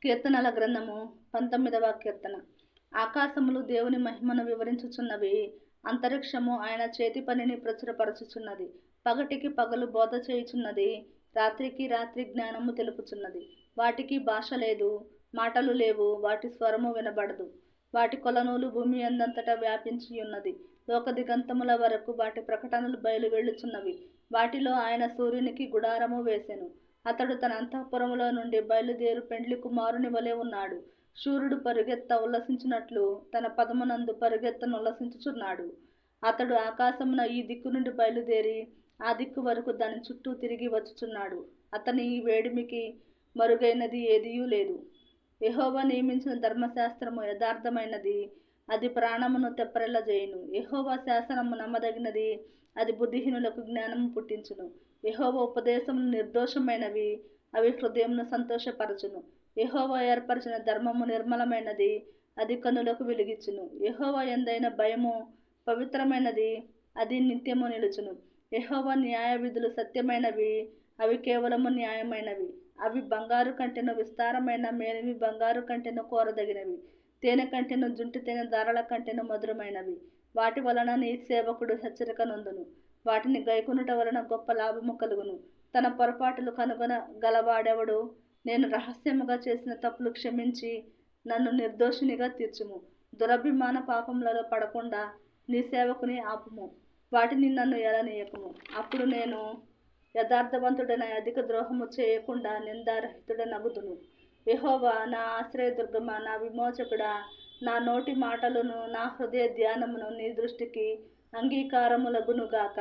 కీర్తనల గ్రంథము 19వ కీర్తన. ఆకాశములు దేవుని మహిమను వివరించుచున్నవి, అంతరిక్షము ఆయన చేతి పనిని ప్రచురపరచుచున్నది. పగటికి పగలు బోధ చేయుచున్నది, రాత్రికి రాత్రి జ్ఞానము తెలుపుచున్నది. వాటికి భాష లేదు, మాటలు లేవు, వాటి స్వరము వినబడదు. వాటి కొలనూలు భూమి అందంతటా వ్యాపించి ఉన్నది. లోక దిగంతముల వరకు వాటి ప్రకటనలు బయలు వెళ్ళుచున్నవి. వాటిలో ఆయన సూర్యునికి గుడారము వేసెను. అతడు తన అంతఃపురములో నుండి బయలుదేరు పెండ్లి కుమారుని వలె ఉన్నాడు. శూరుడు పరుగెత్త ఉల్లసించినట్లు తన పదమునందు పరుగెత్తనుల్లసించుచున్నాడు. అతడు ఆకాశమున ఈ దిక్కు నుండి బయలుదేరి ఆ దిక్కు వరకు దాని చుట్టూ తిరిగి వచ్చుచున్నాడు. అతని ఈ వేడిమికి మరుగైనది ఏదియూ లేదు. యెహోవా నియమించిన ధర్మశాస్త్రము యథార్థమైనది, అది ప్రాణమును తెప్పరిల్లజేయును. యెహోవా శాసనము నమ్మదగినది, అది బుద్ధిహీనులకు జ్ఞానము పుట్టించును. యెహోవా ఉపదేశములు నిర్దోషమైనవి, అవి హృదయమును సంతోషపరచును. యెహోవా ఏర్పరిచిన ధర్మము నిర్మలమైనది, అది కన్నులకు వెలుగిచ్చును. యెహోవా యందైన భయము పవిత్రమైనది, అది నిత్యము నిలుచును. యెహోవా న్యాయ విధులు సత్యమైనవి, అవి కేవలము న్యాయమైనవి. అవి బంగారు కంటెను విస్తారమైన మేలిమి బంగారు కంటెను కోరదగినవి. తేనె కంటెను జుంటి తేనె ధారల కంటెను మధురమైనవి. వాటి వలన నీ సేవకుడు హెచ్చరిక నొందును. వాటిని గైకొనుట వలన గొప్ప లాభము కలుగును. తన పొరపాటులు కనుగొన గలవాడెవడు? నేను రహస్యముగా చేసిన తప్పులు క్షమించి నన్ను నిర్దోషినిగా తీర్చుము. దురభిమాన పాపములలో పడకుండా నీ సేవకుని ఆపుము. వాటిని నన్ను ఎలనీయకుము. అప్పుడు నేను యథార్థవంతుడనై అధిక ద్రోహము చేయకుండా నిందారహితుడనగుదును. యెహోవా నా ఆశ్రయదుర్గమా, నా విమోచకుడా, నా నోటి మాటలను నా హృదయ ధ్యానమును నీ దృష్టికి అంగీకారములగునుగాక.